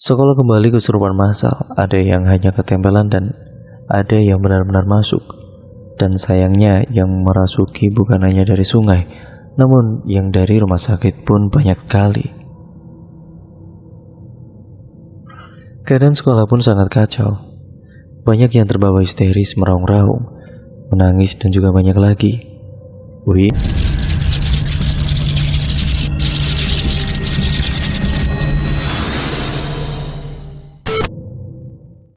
Sekolah kembali kesurupan massal, ada yang hanya ketempelan dan ada yang benar-benar masuk. Dan sayangnya yang merasuki bukan hanya dari sungai, namun yang dari rumah sakit pun banyak sekali. Keadaan sekolah pun sangat kacau. Banyak yang terbawa histeris meraung-raung, menangis dan juga banyak lagi. Wih.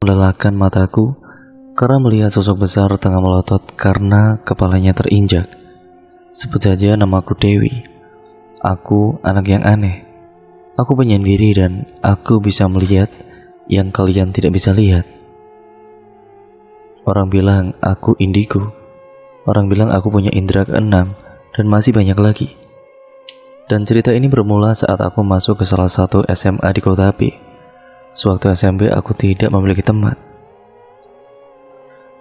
Melelahkan mataku karena melihat sosok besar tengah melotot karena kepalanya terinjak. Sebut saja namaku Dewi. Aku anak yang aneh. Aku penyendiri dan aku bisa melihat yang kalian tidak bisa lihat. Orang bilang aku indigo. Orang bilang aku punya indera keenam dan masih banyak lagi. Dan cerita ini bermula saat aku masuk ke salah satu SMA di Kota Api. Sewaktu SMP aku tidak memiliki teman.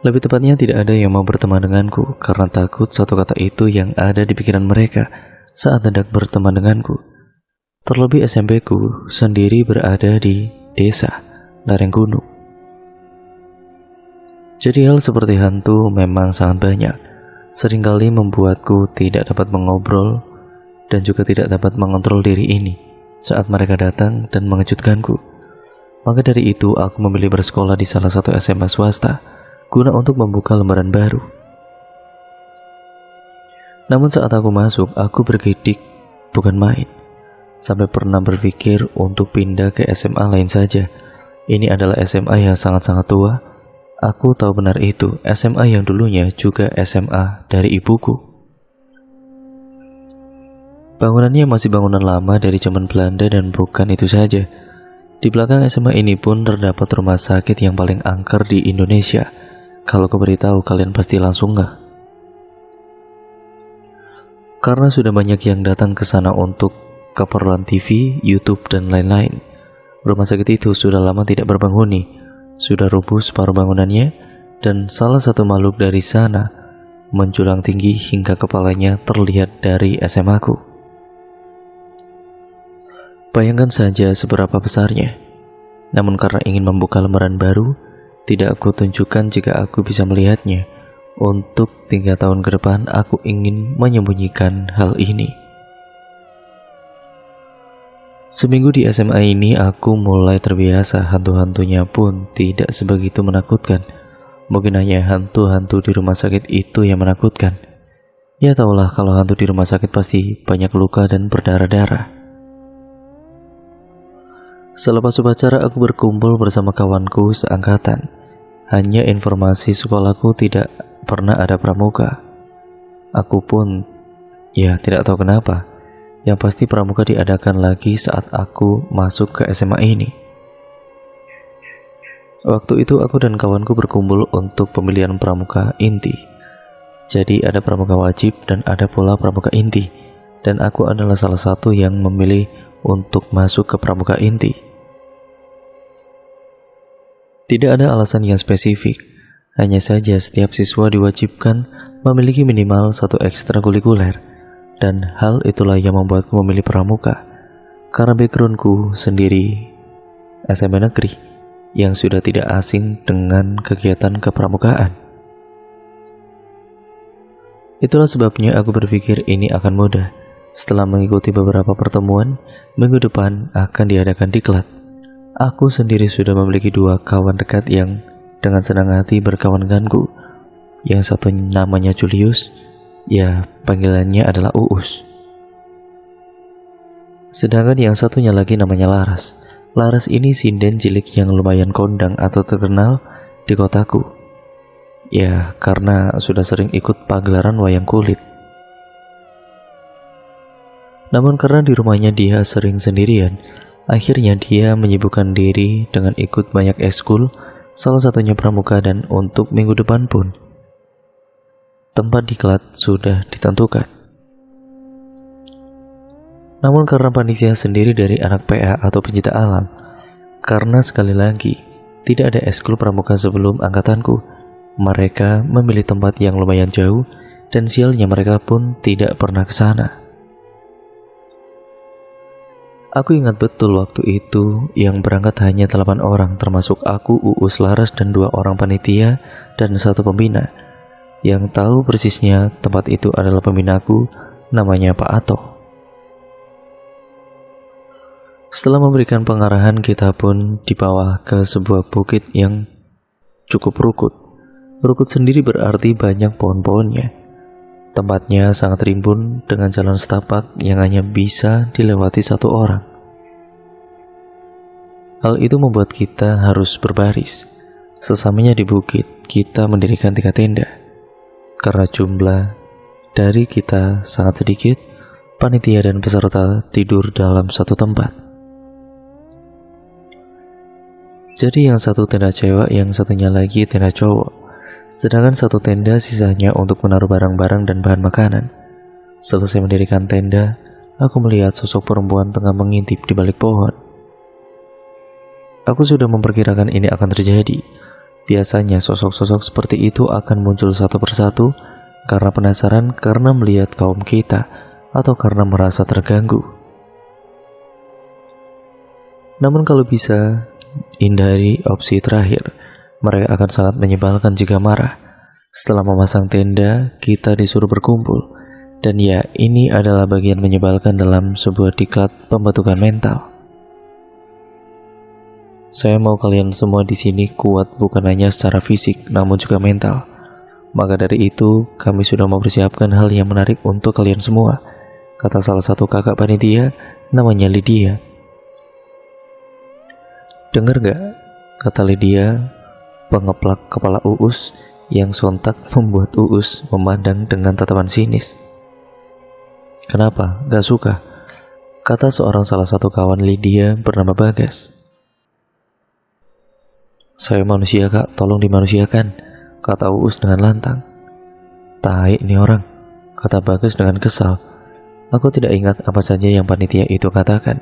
Lebih tepatnya tidak ada yang mau berteman denganku karena takut satu kata itu yang ada di pikiran mereka saat hendak berteman denganku. Terlebih SMP ku sendiri berada di desa, lereng gunung. Jadi hal seperti hantu memang sangat banyak. Seringkali membuatku tidak dapat mengobrol dan juga tidak dapat mengontrol diri ini saat mereka datang dan mengejutkanku. Maka dari itu aku memilih bersekolah di salah satu SMA swasta guna untuk membuka lembaran baru. Namun saat aku masuk, aku bergidik bukan main. Sampai pernah berpikir untuk pindah ke SMA lain saja. Ini adalah SMA yang sangat-sangat tua. Aku tahu benar itu, SMA yang dulunya juga SMA dari ibuku. Bangunannya masih bangunan lama dari zaman Belanda dan bukan itu saja. Di belakang SMA ini pun terdapat rumah sakit yang paling angker di Indonesia. Kalau aku beritahu kalian pasti langsung ngeh. Karena sudah banyak yang datang ke sana untuk keperluan TV, YouTube dan lain-lain. Rumah sakit itu sudah lama tidak berpenghuni, sudah rubuh separuh bangunannya, dan salah satu makhluk dari sana menjulang tinggi hingga kepalanya terlihat dari SMA-ku. Bayangkan saja seberapa besarnya. Namun karena ingin membuka lembaran baru, tidak aku tunjukkan jika aku bisa melihatnya. Untuk 3 tahun ke depan aku ingin menyembunyikan hal ini. Seminggu di SMA ini aku mulai terbiasa, hantu-hantunya pun tidak sebegitu menakutkan. Mungkin hanya hantu-hantu di rumah sakit itu yang menakutkan. Ya tahulah kalau hantu di rumah sakit pasti banyak luka dan berdarah-darah. Selepas upacara aku berkumpul bersama kawanku seangkatan. Hanya informasi sekolahku tidak pernah ada pramuka. Aku pun tidak tahu kenapa. Yang pasti pramuka diadakan lagi saat aku masuk ke SMA ini. Waktu itu aku dan kawanku berkumpul untuk pemilihan pramuka inti. Jadi ada pramuka wajib dan ada pula pramuka inti. Dan aku adalah salah satu yang memilih untuk masuk ke pramuka inti. Tidak ada alasan yang spesifik, hanya saja setiap siswa diwajibkan memiliki minimal 1 ekstrakurikuler, dan hal itulah yang membuatku memilih pramuka. Karena backgroundku sendiri SMP negeri yang sudah tidak asing dengan kegiatan kepramukaan. Itulah sebabnya aku berpikir ini akan mudah. Setelah mengikuti beberapa pertemuan, minggu depan akan diadakan diklat. Aku sendiri sudah memiliki 2 kawan dekat yang dengan senang hati berkawan denganku. Yang satu namanya Julius, panggilannya adalah Uus. Sedangkan yang satunya lagi namanya Laras. Laras ini sinden cilik yang lumayan kondang atau terkenal di kotaku. Karena sudah sering ikut pagelaran wayang kulit. Namun karena di rumahnya dia sering sendirian, akhirnya dia menyibukkan diri dengan ikut banyak ekskul, salah satunya pramuka, dan untuk minggu depan pun tempat diklat sudah ditentukan. Namun karena panitia sendiri dari anak PA atau pencinta alam, karena sekali lagi tidak ada ekskul pramuka sebelum angkatanku, mereka memilih tempat yang lumayan jauh dan sialnya mereka pun tidak pernah ke sana. Aku ingat betul waktu itu yang berangkat hanya 8 orang, termasuk aku, Uus, Laras, dan 2 orang panitia dan 1 pembina. Yang tahu persisnya tempat itu adalah pembinaku, namanya Pak Ato. Setelah memberikan pengarahan, kita pun dibawa ke sebuah bukit yang cukup rukut. Rukut sendiri berarti banyak pohon-pohonnya. Tempatnya sangat rimbun dengan jalan setapak yang hanya bisa dilewati 1 orang. Hal itu membuat kita harus berbaris. Sesamanya di bukit, kita mendirikan 3 tenda. Karena jumlah dari kita sangat sedikit, panitia dan peserta tidur dalam satu tempat. Jadi yang satu tenda cewek, yang satunya lagi tenda cowok. Sedangkan 1 tenda sisanya untuk menaruh barang-barang dan bahan makanan. Selesai mendirikan tenda, aku melihat sosok perempuan tengah mengintip di balik pohon. Aku sudah memperkirakan ini akan terjadi. Biasanya sosok-sosok seperti itu akan muncul satu persatu karena penasaran, karena melihat kaum kita, atau karena merasa terganggu. Namun kalau bisa hindari opsi terakhir, mereka akan sangat menyebalkan jika marah. Setelah memasang tenda, kita disuruh berkumpul. Dan ya, ini adalah bagian menyebalkan dalam sebuah diklat pembentukan mental. Saya mau kalian semua di sini kuat bukan hanya secara fisik, namun juga mental. Maka dari itu, kami sudah mempersiapkan hal yang menarik untuk kalian semua, kata salah satu kakak panitia, namanya Lydia. Dengar gak? Kata Lydia, pengeplak kepala Uus yang sontak membuat Uus memandang dengan tatapan sinis. Kenapa? Gak suka? Kata salah satu kawan Lydia bernama Bagas. Saya manusia kak, tolong dimanusiakan, kata Uus dengan lantang. Tai ini orang, kata Bagas dengan kesal. Aku tidak ingat apa saja yang panitia itu katakan.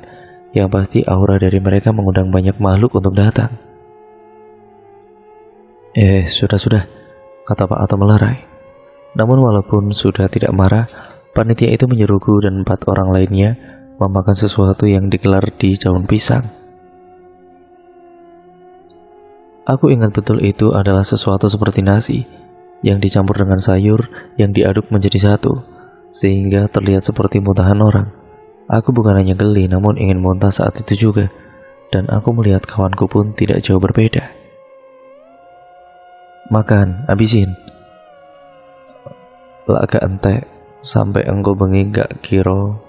Yang pasti aura dari mereka mengundang banyak makhluk untuk datang. Sudah, kata Pak Ato melerai. Namun walaupun sudah tidak marah, panitia itu menyuruhku dan 4 orang lainnya memakan sesuatu yang digelar di daun pisang. Aku ingat betul itu adalah sesuatu seperti nasi yang dicampur dengan sayur yang diaduk menjadi satu, sehingga terlihat seperti muntahan orang. Aku bukan hanya geli, namun ingin muntah saat itu juga, dan aku melihat kawanku pun tidak jauh berbeda. Makan, abisin. Lah agak entek, sampai engko bengi gak kiro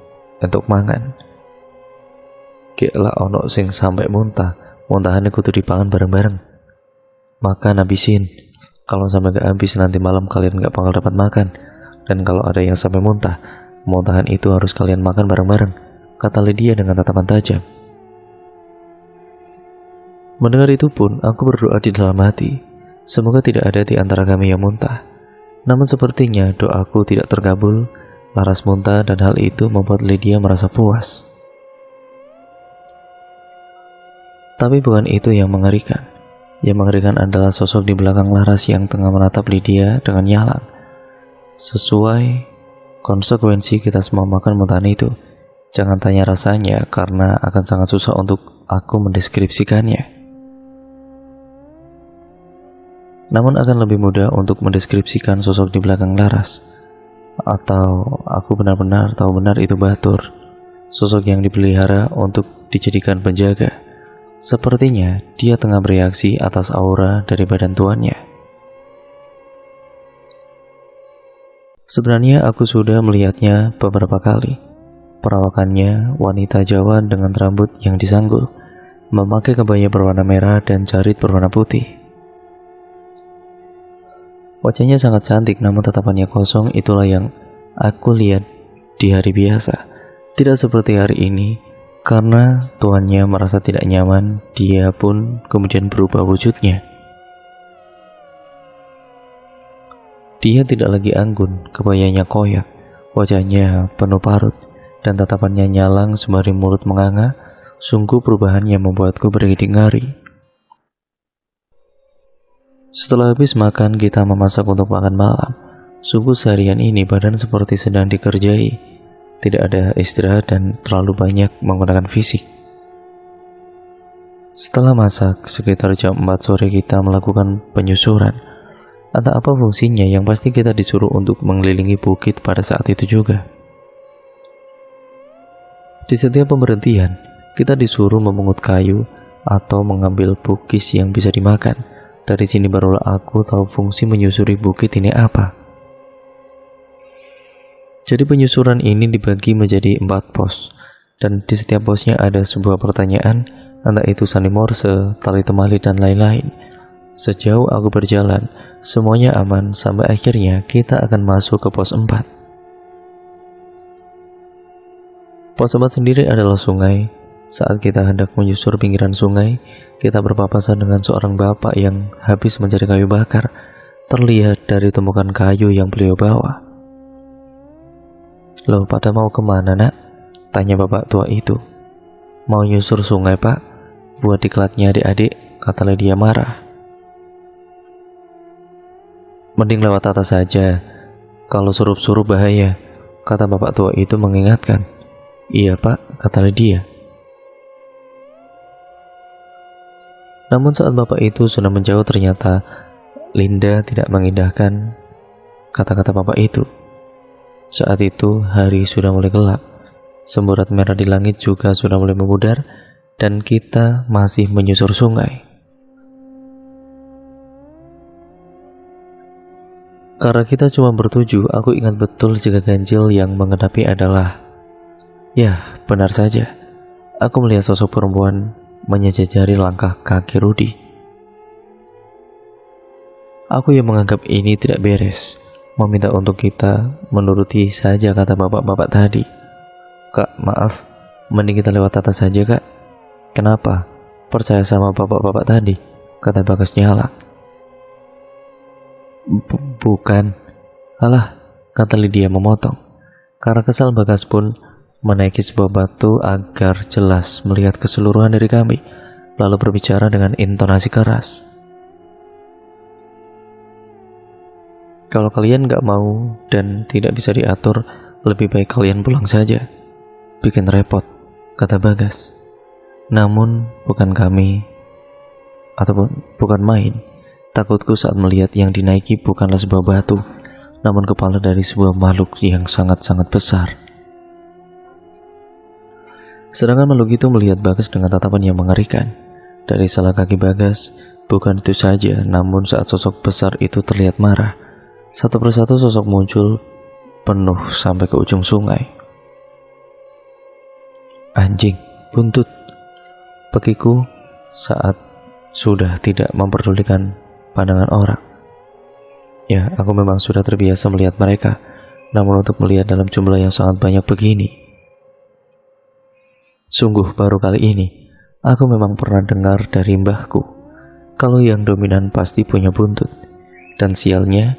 untuk mangan. Kek lah ono sing sampai muntah, muntahannya kudu dipangan bareng-bareng. Makan, abisin. Kalau sampai gak habis nanti malam kalian gak bakal dapat makan. Dan kalau ada yang sampai muntah, muntahan itu harus kalian makan bareng-bareng, kata Lydia dengan tatapan tajam. Mendengar itu pun, aku berdoa di dalam hati. Semoga tidak ada di antara kami yang muntah. Namun sepertinya doaku tidak terkabul. Laras muntah dan hal itu membuat Lydia merasa puas. Tapi bukan itu yang mengerikan. Yang mengerikan adalah sosok di belakang Laras yang tengah menatap Lydia dengan nyalang. Sesuai konsekuensi kita semua makan muntahan itu. Jangan tanya rasanya karena akan sangat susah untuk aku mendeskripsikannya. Namun akan lebih mudah untuk mendeskripsikan sosok di belakang Laras. Atau aku benar-benar tahu benar itu Batur, sosok yang dipelihara untuk dijadikan penjaga. Sepertinya dia tengah bereaksi atas aura dari badan tuannya. Sebenarnya aku sudah melihatnya beberapa kali. Perawakannya wanita Jawa dengan rambut yang disanggul, memakai kebaya berwarna merah dan jarit berwarna putih. Wajahnya sangat cantik, namun tatapannya kosong. Itulah yang aku lihat di hari biasa. Tidak seperti hari ini, karena tuannya merasa tidak nyaman, dia pun kemudian berubah wujudnya. Dia tidak lagi anggun, kebayanya koyak, wajahnya penuh parut, dan tatapannya nyalang sembari mulut menganga. Sungguh perubahan yang membuatku bergidik ngari. Setelah habis makan, kita memasak untuk makan malam. Sungguh seharian ini badan seperti sedang dikerjai. tidak ada istirahat dan terlalu banyak menggunakan fisik. Setelah masak, sekitar jam 4 sore kita melakukan penyusuran. Entah apa fungsinya, yang pasti kita disuruh untuk mengelilingi bukit pada saat itu juga. Di setiap pemberhentian, kita disuruh memungut kayu atau mengambil bukis yang bisa dimakan. Dari sini barulah aku tahu fungsi menyusuri bukit ini apa. Jadi penyusuran ini dibagi menjadi 4 pos, dan di setiap posnya ada sebuah pertanyaan, entah itu sandi morse, tali temali, dan lain-lain. Sejauh aku berjalan, semuanya aman sampai akhirnya kita akan masuk ke pos 4. Pos 4 sendiri adalah sungai. Saat kita hendak menyusur pinggiran sungai, kita berpapasan dengan seorang bapak yang habis mencari kayu bakar. Terlihat dari tumpukan kayu yang beliau bawa. "Loh, pada mau kemana, nak?" tanya bapak tua itu. "Mau nyusur sungai, pak, buat diklatnya adik-adik," kata Lydia marah. "Mending lewat atas saja, kalau surup-surup bahaya," kata bapak tua itu mengingatkan. "Iya pak," kata Lydia. Namun saat bapak itu sudah menjauh, ternyata Linda tidak mengindahkan kata-kata bapak itu. Saat itu hari sudah mulai gelap, semburat merah di langit juga sudah mulai memudar, dan kita masih menyusur sungai. Karena kita cuma bertujuh, aku ingat betul jika ganjil yang menghadapi adalah, ya benar saja, aku melihat sosok perempuan menyejajari langkah kaki Rudy. Aku yang menganggap ini tidak beres, meminta untuk kita menuruti saja kata bapak-bapak tadi. "Kak, maaf, mending kita lewat atas saja, Kak." "Kenapa? Percaya sama bapak-bapak tadi," kata Bagas nyalak. Bukan. Alah, kata Lydia memotong. Karena kesal, Bagas pun menaiki sebuah batu agar jelas melihat keseluruhan dari kami, lalu berbicara dengan intonasi keras. "Kalau kalian gak mau dan tidak bisa diatur, lebih baik kalian pulang saja. Bikin repot," kata Bagas. Namun bukan kami, ataupun bukan main. Takutku saat melihat yang dinaiki bukanlah sebuah batu, namun kepala dari sebuah makhluk yang sangat-sangat besar. Sedangkan makhluk itu melihat Bagas dengan tatapan yang mengerikan. Dari salah kaki Bagas, bukan itu saja, namun saat sosok besar itu terlihat marah, satu persatu sosok muncul penuh sampai ke ujung sungai. "Anjing, buntut," pekiku saat sudah tidak memperdulikan pandangan orang. Ya, aku memang sudah terbiasa melihat mereka, namun untuk melihat dalam jumlah yang sangat banyak begini, sungguh baru kali ini aku memang pernah dengar dari mbahku kalau yang dominan pasti punya buntut. Dan sialnya,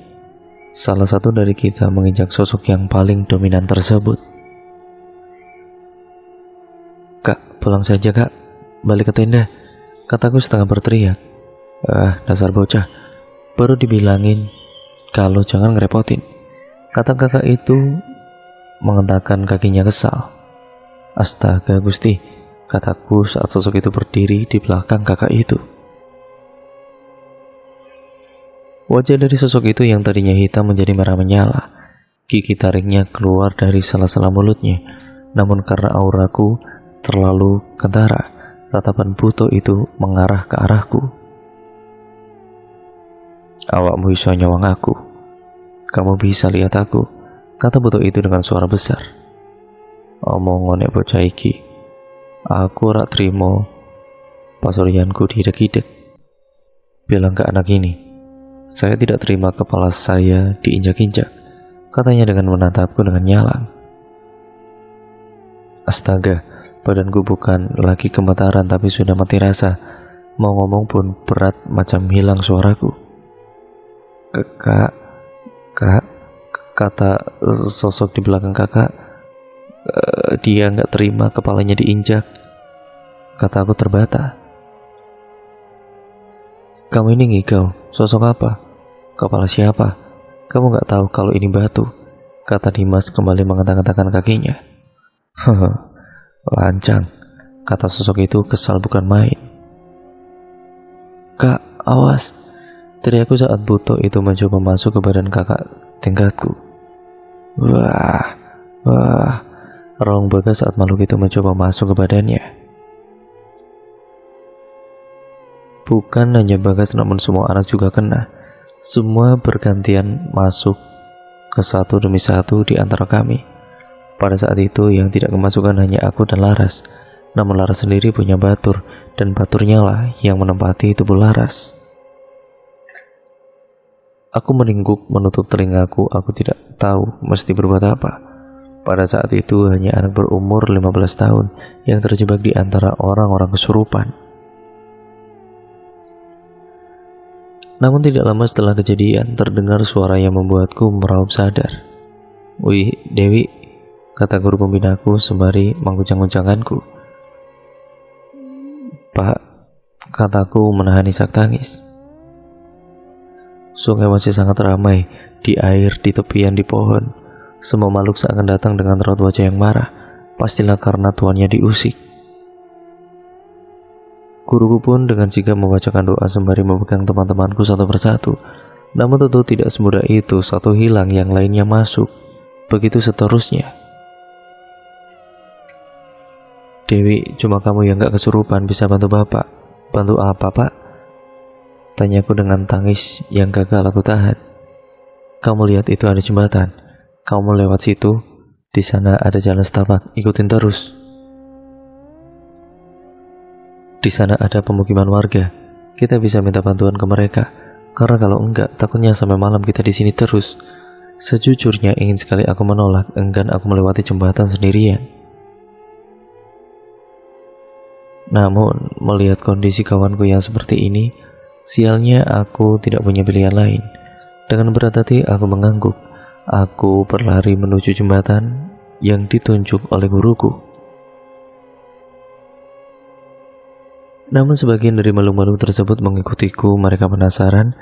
salah satu dari kita menginjak sosok yang paling dominan tersebut. "Kak, pulang saja, Kak. Balik ke tenda," kataku setengah berteriak. "Ah, dasar bocah, baru dibilangin kalau jangan ngerepotin," kata kakak itu mengentakkan kakinya kesal. "Astaga Gusti," kataku saat sosok itu berdiri di belakang kakak itu. Wajah dari sosok itu yang tadinya hitam menjadi merah menyala. Gigi taringnya keluar dari sela-sela mulutnya. Namun karena auraku terlalu kentara, tatapan buto itu mengarah ke arahku. "Awakmu iso nyawang aku. Kamu bisa lihat aku," kata buto itu dengan suara besar. "Omong nek bocah iki, aku rak trimo pasuryanku didek-idek. Bilang ke anak ini, saya tidak terima kepala saya diinjak-injak," katanya dengan menatapku dengan nyalang. Astaga, badanku bukan lagi gemetaran tapi sudah mati rasa. Mau ngomong pun berat macam hilang suaraku. Kak, kata sosok di belakang kakak. Dia gak terima kepalanya diinjak," kata aku terbata. "Kamu ini ngigau, sosok apa? Kepala siapa? Kamu gak tahu kalau ini batu?" kata Dimas kembali mengentak-entakkan kakinya. Hehe, lancang, kata sosok itu kesal bukan main. Kak, awas, teriakku saat Buto itu mencoba masuk ke badan kakak tingkatku. Wah, wah, raung Bagas saat makhluk itu mencoba masuk ke badannya. Bukan hanya Bagas namun semua anak juga kena. Semua bergantian masuk ke satu demi satu di antara kami. Pada saat itu yang tidak kemasukan hanya aku dan Laras. Namun Laras sendiri punya batur, dan baturnya lah yang menempati tubuh Laras. Aku meningguk menutup telingaku, aku tidak tahu mesti berbuat apa. Pada saat itu hanya anak berumur 15 tahun yang terjebak di antara orang-orang kesurupan. Namun tidak lama setelah kejadian, terdengar suara yang membuatku meraup sadar. Wih, Dewi, kata guru pembinaku sembari mengguncang-guncanganku. Pak, kataku menahan isak tangis. Sungai masih sangat ramai, di air, di tepian, di pohon. Semua makhluk seakan datang dengan raut wajah yang marah, pastilah karena tuannya diusik. Guruku pun dengan sigap membacakan doa sembari memegang teman-temanku satu persatu. Namun tentu tidak semudah itu, satu hilang yang lainnya masuk. Begitu seterusnya. Dewi, cuma kamu yang gak kesurupan, bisa bantu bapak. Bantu apa, Pak? Tanyaku dengan tangis yang gagal aku tahan. Kamu lihat itu ada jembatan. Kamu lewat situ. Di sana ada jalan setapak, ikutin terus. Di sana ada pemukiman warga. Kita bisa minta bantuan ke mereka. Karena kalau enggak, takutnya sampai malam kita di sini terus. Sejujurnya ingin sekali aku menolak, enggan aku melewati jembatan sendirian. Namun, melihat kondisi kawanku yang seperti ini, sialnya aku tidak punya pilihan lain. Dengan berat hati, aku mengangguk. Aku berlari menuju jembatan yang ditunjuk oleh guruku. Namun sebagian dari makhluk-makhluk tersebut mengikutiku, mereka penasaran.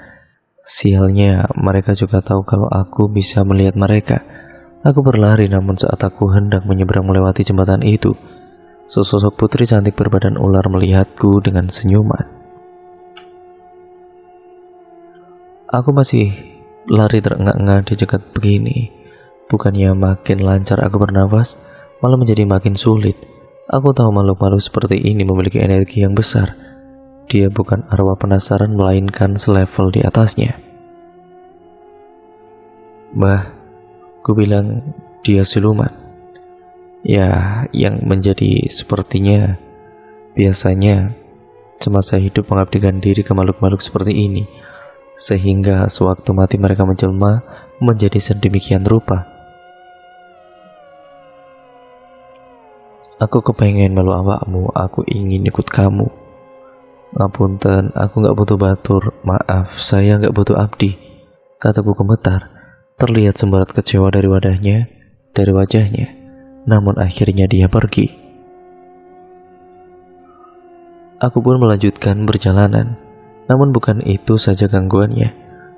Sialnya, mereka juga tahu kalau aku bisa melihat mereka. Aku berlari, namun saat aku hendak menyeberang melewati jembatan itu, sesosok putri cantik berbadan ular melihatku dengan senyuman. Aku masih lari terengah-engah di jegat begini. Bukannya makin lancar aku bernafas, malah menjadi makin sulit. Aku tahu makhluk-makhluk seperti ini memiliki energi yang besar. Dia bukan arwah penasaran, melainkan selevel di atasnya. Bah, ku bilang dia siluman. Ya, yang menjadi sepertinya biasanya semasa hidup mengabdikan diri ke makhluk-makhluk seperti ini, sehingga sewaktu mati mereka menjelma menjadi sedemikian rupa. Aku kepengen melu awakmu, aku ingin ikut kamu. Ngapunten, aku gak butuh batur, maaf, saya gak butuh abdi, kataku gemetar. Terlihat sembarat kecewa dari wajahnya. Namun akhirnya dia pergi. Aku pun melanjutkan perjalanan. Namun bukan itu saja gangguannya.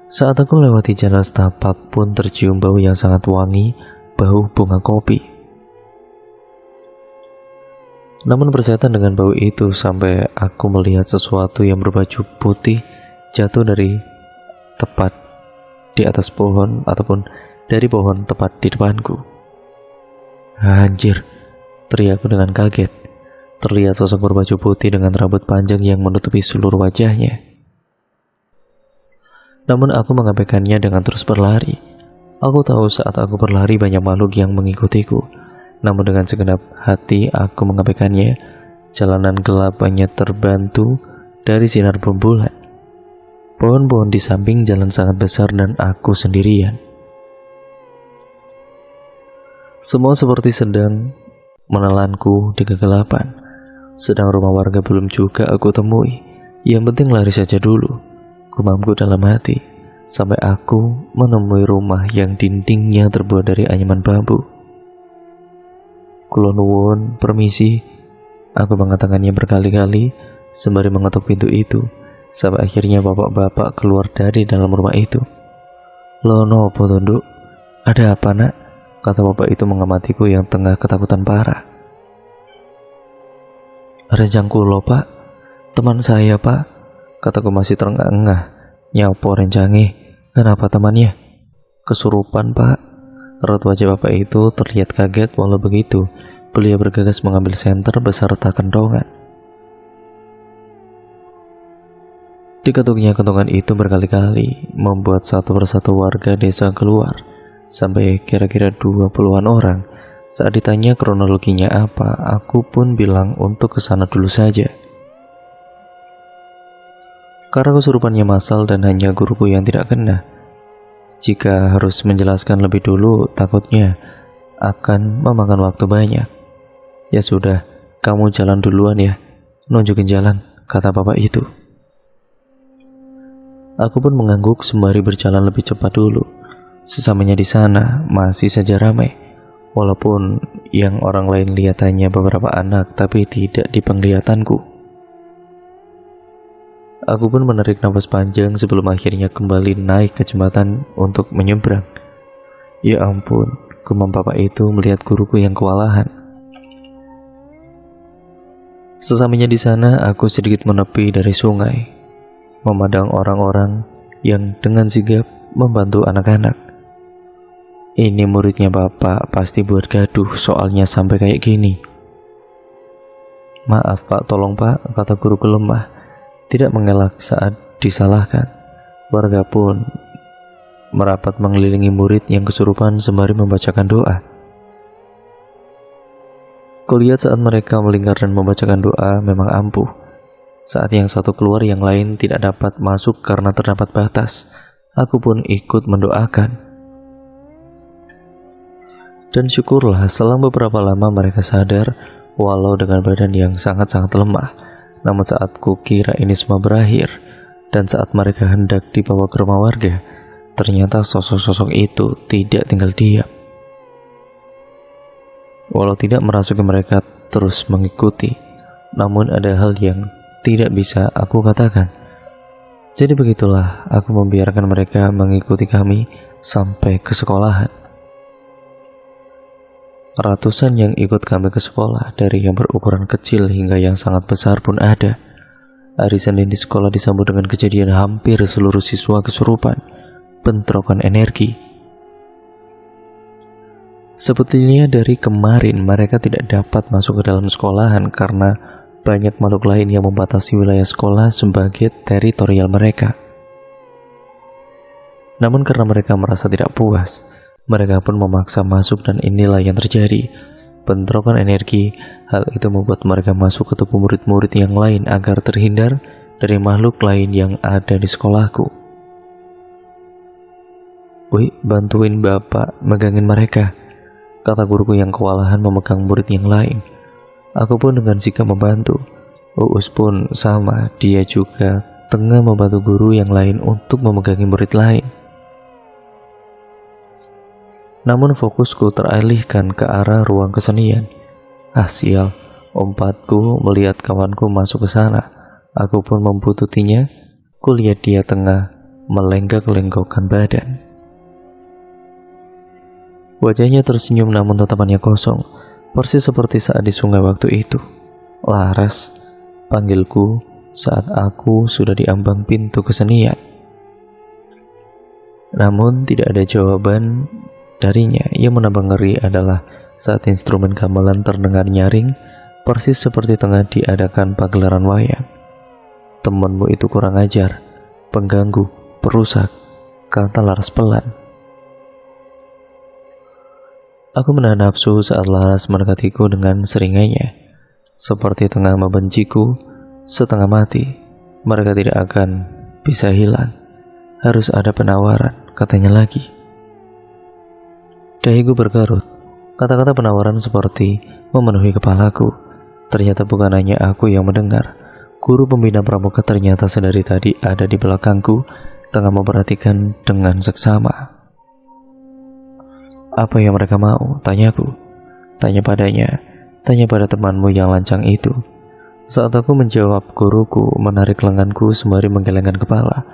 Saat aku melewati jalan setapak pun tercium bau yang sangat wangi, bau bunga kopi. Namun bersetan dengan bau itu sampai aku melihat sesuatu yang berbaju putih jatuh dari tepat di atas pohon ataupun dari pohon tepat di depanku. Anjir, teriakku dengan kaget. Terlihat sosok berbaju putih dengan rambut panjang yang menutupi seluruh wajahnya. Namun aku mengabaikannya dengan terus berlari. Aku tahu saat aku berlari banyak makhluk yang mengikutiku. Namun dengan segenap hati aku mengabaikannya. Jalanan gelap hanya terbantu dari sinar rembulan. Pohon-pohon di samping jalan sangat besar dan aku sendirian. Semua seperti sedang menelanku di kegelapan. Sedang rumah warga belum juga aku temui. Yang penting lari saja dulu, gumamku dalam hati, sampai aku menemui rumah yang dindingnya terbuat dari anyaman bambu. Kula nuwun, permisi, aku mengatakannya berkali-kali sembari mengetuk pintu itu, sampai akhirnya bapak-bapak keluar dari dalam rumah itu. Loh, nopo tunduk? Ada apa, nak? kata bapak itu mengamatiku yang tengah ketakutan parah. Renjang kulo pak, teman saya pak, kataku masih terengah-engah. Nyapo rencange, kenapa temannya? Kesurupan pak. Raut wajah bapak itu terlihat kaget, walau begitu beliau bergegas mengambil senter beserta kentongan. Diketuknya kentongan itu berkali-kali, membuat satu persatu warga desa keluar, sampai kira-kira 20-an orang. Saat ditanya kronologinya apa, aku pun bilang untuk kesana dulu saja. Karena kesurupannya massal dan hanya guruku yang tidak kena. Jika harus menjelaskan lebih dulu, takutnya akan memakan waktu banyak. Ya sudah, kamu jalan duluan ya, nunjukin jalan, kata bapak itu. Aku pun mengangguk sembari berjalan lebih cepat dulu. Sesamanya di sana masih saja ramai, walaupun yang orang lain lihat hanya beberapa anak, tapi tidak di penglihatanku. Aku pun menarik nafas panjang sebelum akhirnya kembali naik ke jembatan untuk menyeberang. Ya ampun, gumam bapak itu melihat guruku yang kewalahan. Sesamanya di sana, aku sedikit menepi dari sungai, memandang orang-orang yang dengan sigap membantu anak-anak. Ini muridnya bapak, pasti buat gaduh soalnya sampai kayak gini. Maaf pak, tolong pak, kata guruku lemah, tidak mengelak saat disalahkan. Warga pun merapat mengelilingi murid yang kesurupan sembari membacakan doa. Kulihat saat mereka melingkar dan membacakan doa memang ampuh. Saat yang satu keluar, yang lain tidak dapat masuk karena terdapat batas. Aku pun ikut mendoakan. Dan syukurlah selang beberapa lama mereka sadar, walau dengan badan yang sangat-sangat lemah. Namun saat kukira ini semua berakhir, dan saat mereka hendak dibawa ke rumah warga, ternyata sosok-sosok itu tidak tinggal diam. Walau tidak merasuki mereka terus mengikuti, namun ada hal yang tidak bisa aku katakan. Jadi begitulah aku membiarkan mereka mengikuti kami sampai ke sekolahan. Ratusan yang ikut kami ke sekolah, dari yang berukuran kecil hingga yang sangat besar pun ada. Hari Senin di sekolah disambut dengan kejadian hampir seluruh siswa kesurupan, bentrokan energi. Sepertinya dari kemarin mereka tidak dapat masuk ke dalam sekolahan karena banyak makhluk lain yang membatasi wilayah sekolah sebagai teritorial mereka. Namun karena mereka merasa tidak puas, mereka pun memaksa masuk dan inilah yang terjadi. Bentrokan energi. Hal itu membuat mereka masuk ke tubuh murid-murid yang lain agar terhindar dari makhluk lain yang ada di sekolahku. Wih, bantuin bapak megangin mereka, kata guruku yang kewalahan memegang murid yang lain. Aku pun dengan sikap membantu. Uus pun sama, dia juga tengah membantu guru yang lain untuk memegangi murid lain. Namun fokusku teralihkan ke arah ruang kesenian. Sial, ompatku melihat kawanku masuk ke sana. Aku pun membututinya. Kulihat dia tengah melenggak-lenggokkan badan. Wajahnya tersenyum namun tatapannya kosong, persis seperti saat di sungai waktu itu. Laras, panggilku saat aku sudah di ambang pintu kesenian. Namun tidak ada jawaban darinya. Yang menambah ngeri adalah saat instrumen gamelan terdengar nyaring, persis seperti tengah diadakan pagelaran wayang. Temanmu itu kurang ajar, pengganggu, perusak, kata Laras pelan. Aku menahan nafsu saat Laras mendekatiku dengan seringainya, seperti tengah membenciku, setengah mati. Mereka tidak akan bisa hilang. Harus ada penawaran, katanya lagi. Dahiku berkerut. Kata-kata penawaran seperti memenuhi kepalaku. Ternyata bukan hanya aku yang mendengar. Guru pembina pramuka ternyata sedari tadi ada di belakangku, tengah memperhatikan dengan seksama. Apa yang mereka mau? Tanyaku. Tanya padanya. Tanya pada temanmu yang lancang itu. Saat aku menjawab, guruku menarik lenganku sembari menggelengkan kepala,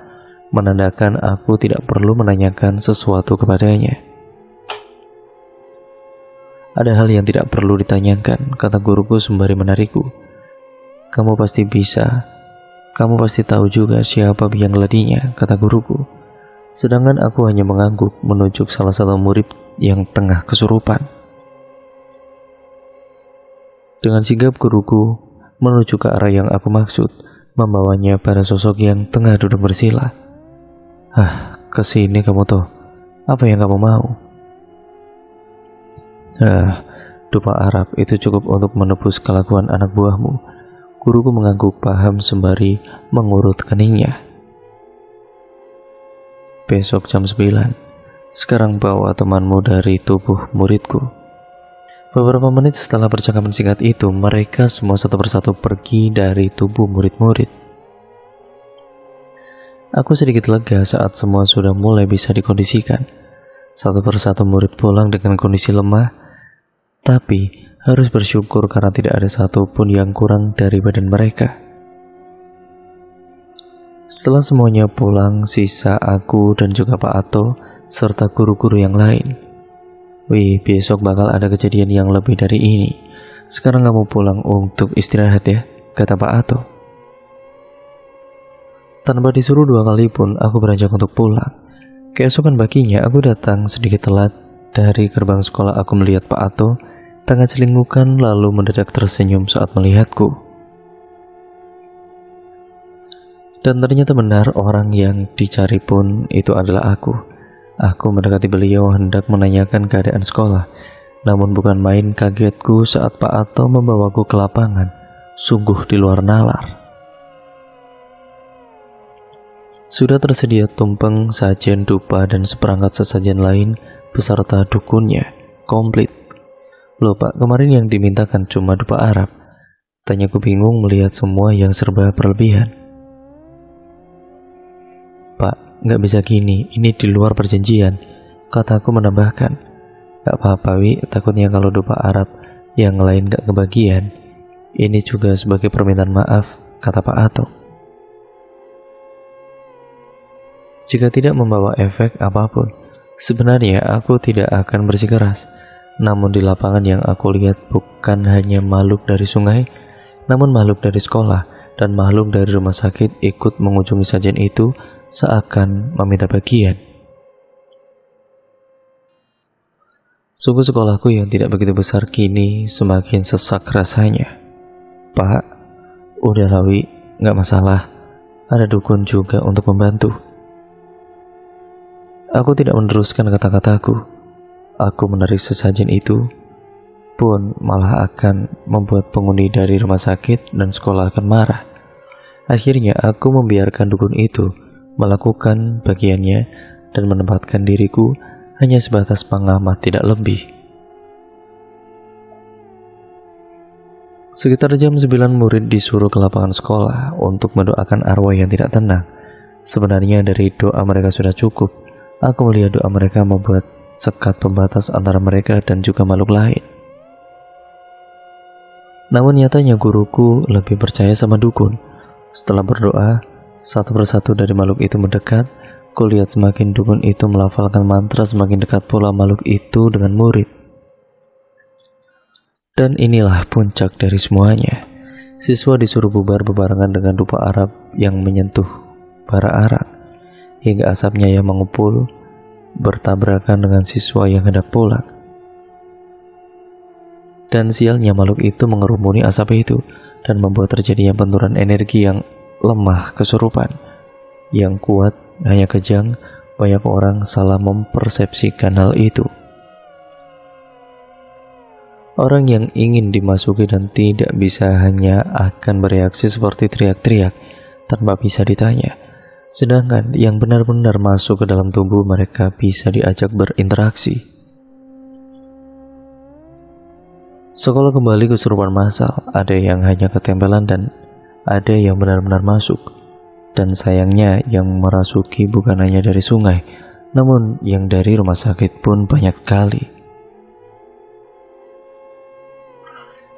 menandakan aku tidak perlu menanyakan sesuatu kepadanya. Ada hal yang tidak perlu ditanyakan, kata guruku sembari menarikku. Kamu pasti bisa. Kamu pasti tahu juga siapa biang keladinya, kata guruku. Sedangkan aku hanya mengangguk menunjuk salah satu murid yang tengah kesurupan. Dengan sigap guruku menuju ke arah yang aku maksud, membawanya pada sosok yang tengah duduk bersila. Kesini kamu tuh. Apa yang kamu mau? Dupa Arab itu cukup untuk menebus kelakuan anak buahmu. Guruku mengangguk paham sembari mengurut keningnya. Besok jam 9. Sekarang bawa temanmu dari tubuh muridku. Beberapa menit setelah percakapan singkat itu, mereka semua satu persatu pergi dari tubuh murid-murid. Aku sedikit lega saat semua sudah mulai bisa dikondisikan. Satu persatu murid pulang dengan kondisi lemah, tapi harus bersyukur karena tidak ada satupun yang kurang dari badan mereka. Setelah semuanya pulang, sisa aku dan juga Pak Ato serta guru-guru yang lain. Wih, besok bakal ada kejadian yang lebih dari ini. Sekarang kamu pulang untuk istirahat ya, kata Pak Ato. Tanpa disuruh 2 kali pun aku beranjak untuk pulang. Keesokan paginya aku datang sedikit telat. Dari gerbang sekolah aku melihat Pak Ato tengah celingukan lalu mendadak tersenyum saat melihatku. Dan ternyata benar, orang yang dicari pun itu adalah aku. Aku mendekati beliau hendak menanyakan keadaan sekolah. Namun bukan main kagetku saat Pak Ato membawaku ke lapangan. Sungguh di luar nalar. Sudah tersedia tumpeng, sajen, dupa, dan seperangkat sesajen lain beserta dukunnya, komplit. Loh Pak, kemarin yang dimintakan cuma dupa Arab. Tanyaku bingung melihat semua yang serba berlebihan. Pak, nggak bisa gini, ini di luar perjanjian, kataku menambahkan. Gak apa-apa Wi, takutnya kalau dupa Arab yang lain gak kebagian. Ini juga sebagai permintaan maaf, kata Pak Ato. Jika tidak membawa efek apapun, sebenarnya aku tidak akan bersikeras. Namun di lapangan yang aku lihat bukan hanya makhluk dari sungai, namun makhluk dari sekolah dan makhluk dari rumah sakit ikut mengunjungi sajian itu seakan meminta bagian. Sungguh sekolahku yang tidak begitu besar kini semakin sesak rasanya. Pak, udah Lawi, gak masalah. Ada dukun juga untuk membantu. Aku tidak meneruskan kata-kataku. Aku menarik sesajen itu pun malah akan membuat penghuni dari rumah sakit dan sekolah akan marah. Akhirnya aku membiarkan dukun itu melakukan bagiannya dan menempatkan diriku hanya sebatas pengamat, tidak lebih. Sekitar jam 9 murid disuruh ke lapangan sekolah untuk mendoakan arwah yang tidak tenang. Sebenarnya dari doa mereka sudah cukup. Aku melihat doa mereka membuat sekat pembatas antara mereka dan juga makhluk lain. Namun nyatanya guruku lebih percaya sama dukun. Setelah berdoa, satu persatu dari makhluk itu mendekat. Kulihat semakin dukun itu melafalkan mantra, semakin dekat pula makhluk itu dengan murid. Dan inilah puncak dari semuanya. Siswa disuruh bubar bebarengan dengan dupa Arab yang menyentuh bara arak, hingga asapnya yang mengepul bertabrakan dengan siswa yang hendak pulang. Dan sialnya makhluk itu mengerumuni asap itu dan membuat terjadinya benturan energi yang lemah kesurupan. Yang kuat hanya kejang, banyak orang salah mempersepsikan hal itu. Orang yang ingin dimasuki dan tidak bisa hanya akan bereaksi seperti teriak-teriak tanpa bisa ditanya. Sedangkan yang benar-benar masuk ke dalam tubuh mereka bisa diajak berinteraksi. Sekolah kembali kesurupan massal, ada yang hanya ketempelan dan ada yang benar-benar masuk. Dan sayangnya yang merasuki bukan hanya dari sungai, namun yang dari rumah sakit pun banyak sekali.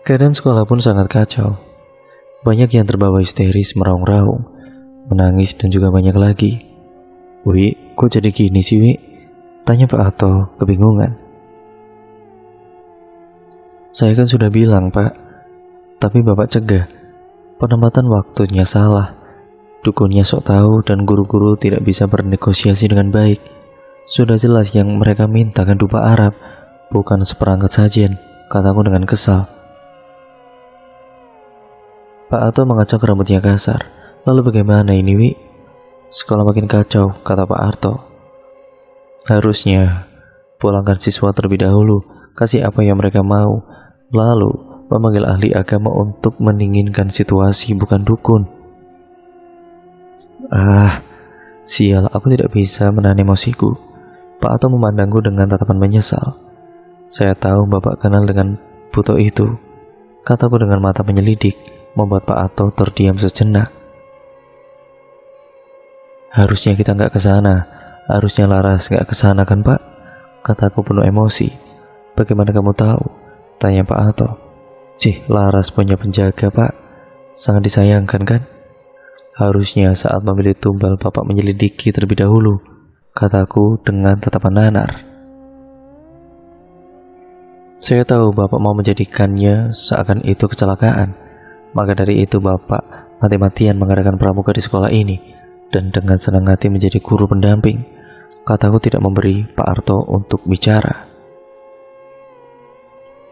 Keadaan sekolah pun sangat kacau. Banyak yang terbawa histeris, meraung-raung, menangis dan juga banyak lagi. Wi, kok jadi gini sih Wi? Tanya Pak Ato kebingungan. Saya kan sudah bilang, Pak. Tapi Bapak cegah. Penempatan waktunya salah. Dukunnya sok tahu dan guru-guru tidak bisa bernegosiasi dengan baik. Sudah jelas yang mereka minta kan dupa Arab, bukan seperangkat sajian, kataku dengan kesal. Pak Ato mengacak rambutnya kasar. Lalu bagaimana ini, Wi? Sekolah makin kacau, kata Pak Arto. Harusnya pulangkan siswa terlebih dahulu, kasih apa yang mereka mau, lalu memanggil ahli agama untuk mendinginkan situasi, bukan dukun. Sial, aku tidak bisa menahan emosiku. Pak Ato memandangku dengan tatapan menyesal. Saya tahu Bapak kenal dengan buto itu, kataku dengan mata menyelidik, membuat Pak Ato terdiam sejenak. Harusnya kita nggak kesana, harusnya Laras nggak kesana kan Pak? Kataku penuh emosi. Bagaimana kamu tahu? Tanya Pak Ato. Laras punya penjaga Pak, sangat disayangkan kan? Harusnya saat memilih tumbal Bapak menyelidiki terlebih dahulu, kataku dengan tatapan nanar. Saya tahu Bapak mau menjadikannya seakan itu kecelakaan. Maka dari itu Bapak mati-matian mengadakan pramuka di sekolah ini, dan dengan senang hati menjadi guru pendamping. Kataku tidak memberi Pak Arto untuk bicara.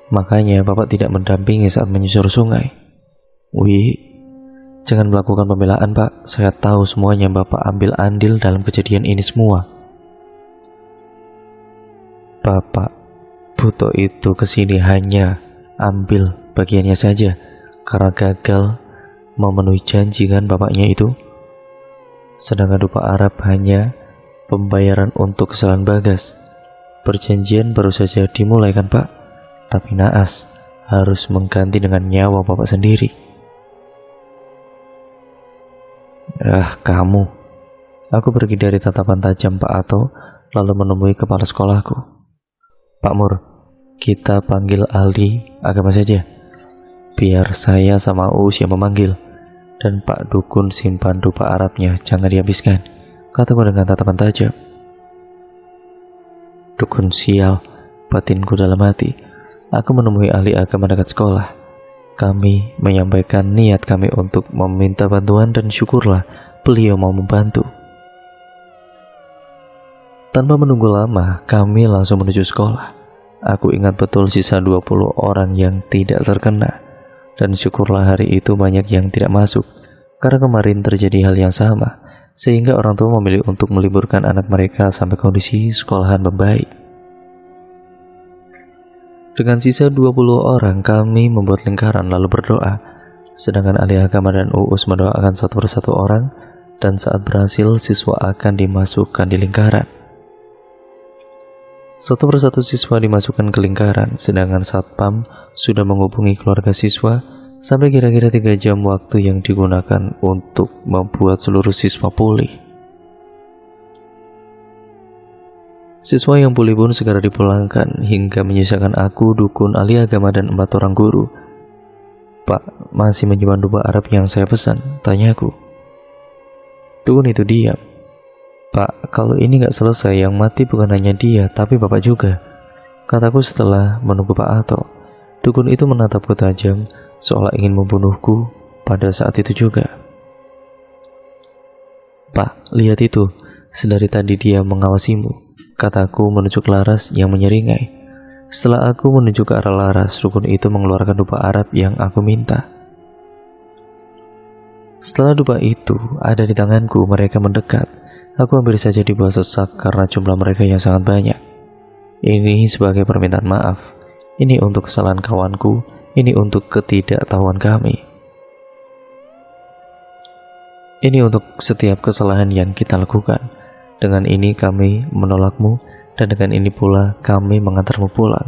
Makanya Bapak tidak mendampingi saat menyusur sungai. Wi, jangan melakukan pembelaan Pak. Saya tahu semuanya Bapak ambil andil dalam kejadian ini semua. Bapak buto itu kesini hanya ambil bagiannya saja, karena gagal memenuhi janji kan bapaknya itu. Sedangkan dupa Arab hanya pembayaran untuk kesalahan Bagas. Perjanjian baru saja dimulai kan Pak, tapi naas harus mengganti dengan nyawa Bapak sendiri. Kamu. Aku pergi dari tatapan tajam Pak Ato, lalu menemui kepala sekolahku. Pak Mur, kita panggil ahli agama saja. Biar saya sama Uus yang memanggil, dan Pak Dukun simpan dupa Arabnya jangan dihabiskan, kataku dengan tatapan tajam. Dukun sial, batinku dalam hati. Aku menemui ahli agama dekat sekolah. Kami menyampaikan niat kami untuk meminta bantuan dan syukurlah beliau mau membantu. Tanpa menunggu lama, kami langsung menuju sekolah. Aku ingat betul sisa 20 orang yang tidak terkena. Dan syukurlah hari itu banyak yang tidak masuk, karena kemarin terjadi hal yang sama, sehingga orang tua memilih untuk meliburkan anak mereka sampai kondisi sekolahan membaik. Dengan sisa 20 orang, kami membuat lingkaran lalu berdoa, sedangkan ahli agama dan Uus mendoakan satu persatu orang, dan saat berhasil siswa akan dimasukkan di lingkaran. Satu persatu siswa dimasukkan ke lingkaran, sedangkan satpam sudah menghubungi keluarga siswa sampai kira-kira 3 jam waktu yang digunakan untuk membuat seluruh siswa pulih. Siswa yang pulih pun segera dipulangkan hingga menyisakan aku, dukun, ahli agama, dan 4 orang guru. Pak, masih menyimpan dupa Arab yang saya pesan? Tanyaku. Dukun itu diam. Pak, kalau ini gak selesai, yang mati bukan hanya dia, tapi Bapak juga, kataku setelah menunggu Pak Ato. Dukun itu menatapku tajam, seolah ingin membunuhku pada saat itu juga. Pak, lihat itu, sedari tadi dia mengawasimu, kataku menunjuk Laras yang menyeringai. Setelah aku menunjuk ke arah Laras, dukun itu mengeluarkan dupa Arab yang aku minta. Setelah dupa itu ada di tanganku, mereka mendekat. Aku hampir saja dibawa sesak karena jumlah mereka yang sangat banyak. Ini sebagai permintaan maaf. Ini untuk kesalahan kawanku. Ini untuk ketidaktahuan kami. Ini untuk setiap kesalahan yang kita lakukan. Dengan ini kami menolakmu, dan dengan ini pula kami mengantarmu pulang.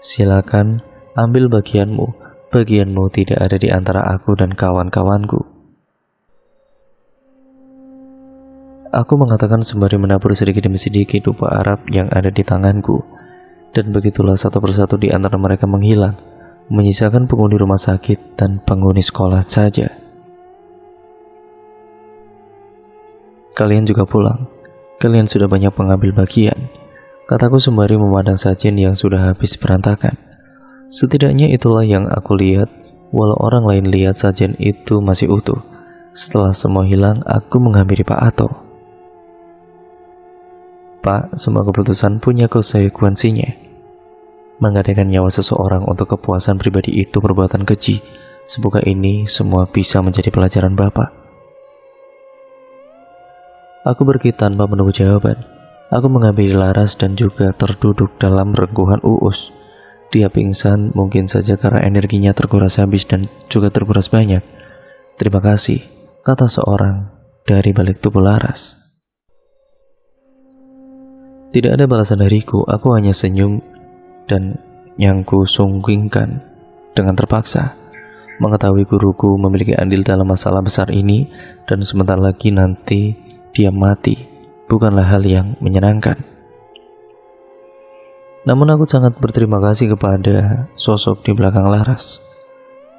Silakan ambil bagianmu. Bagianmu tidak ada di antara aku dan kawan-kawanku. Aku mengatakan sembari menabur sedikit demi sedikit dupa Arab yang ada di tanganku. Dan begitulah satu persatu di antara mereka menghilang, menyisakan penghuni rumah sakit dan penghuni sekolah saja. Kalian juga pulang. Kalian sudah banyak mengambil bagian, kataku sembari memandang sajian yang sudah habis berantakan. Setidaknya itulah yang aku lihat, walau orang lain lihat sajian itu masih utuh. Setelah semua hilang, aku menghampiri Pak Ato. Pak, semua keputusan punya konsekuensinya. Menggadaikan nyawa seseorang untuk kepuasan pribadi itu perbuatan keji. Semoga ini semua bisa menjadi pelajaran Bapak. Aku pergi tanpa menunggu jawaban. Aku menghampiri Laras dan juga terduduk dalam rengkuhan Uus. Dia pingsan mungkin saja karena energinya terkuras habis dan juga terkuras banyak. Terima kasih, kata seorang dari balik tubuh Laras. Tidak ada balasan dariku, aku hanya senyum dan yang kusunggingkan dengan terpaksa. Mengetahui guruku memiliki andil dalam masalah besar ini dan sebentar lagi nanti dia mati bukanlah hal yang menyenangkan. Namun aku sangat berterima kasih kepada sosok di belakang Laras.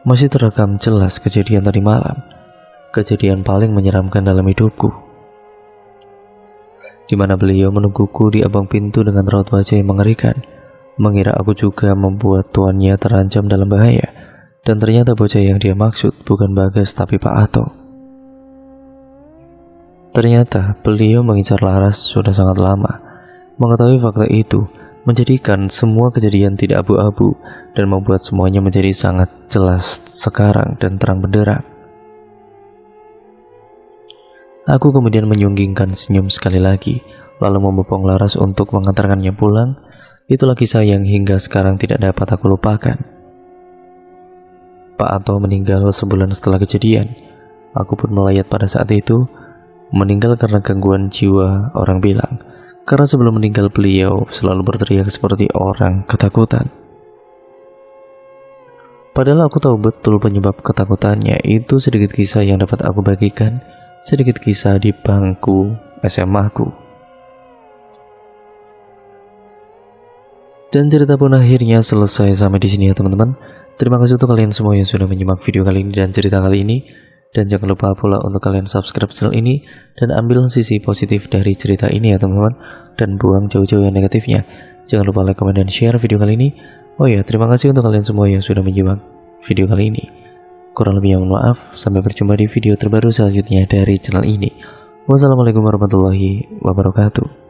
Masih terekam jelas kejadian tadi malam, kejadian paling menyeramkan dalam hidupku, di mana beliau menungguku di abang pintu dengan raut wajah yang mengerikan, mengira aku juga membuat tuannya terancam dalam bahaya, dan ternyata bocah yang dia maksud bukan Bagas tapi Pak Ato. Ternyata beliau mengincar Laras sudah sangat lama. Mengetahui fakta itu menjadikan semua kejadian tidak abu-abu dan membuat semuanya menjadi sangat jelas sekarang dan terang benderang. Aku kemudian menyunggingkan senyum sekali lagi, lalu membopong Laras untuk mengantarkannya pulang. Itulah kisah yang hingga sekarang tidak dapat aku lupakan. Pak Ato meninggal sebulan setelah kejadian. Aku pun melayat pada saat itu. Meninggal karena gangguan jiwa, orang bilang. Karena sebelum meninggal beliau selalu berteriak seperti orang ketakutan. Padahal aku tahu betul penyebab ketakutannya. Itu sedikit kisah yang dapat aku bagikan, sedikit kisah di bangku SMA ku. Dan cerita pun akhirnya selesai sampai di sini ya teman-teman. Terima kasih untuk kalian semua yang sudah menyimak video kali ini dan cerita kali ini. Dan jangan lupa pula untuk kalian subscribe channel ini dan ambil sisi positif dari cerita ini ya teman-teman, dan buang jauh-jauh yang negatifnya. Jangan lupa like, comment, dan share video kali ini. Oh ya, terima kasih untuk kalian semua yang sudah menyimak video kali ini. Kurang lebihnya mohon maaf. Sampai berjumpa di video terbaru selanjutnya dari channel ini. Wassalamualaikum warahmatullahi wabarakatuh.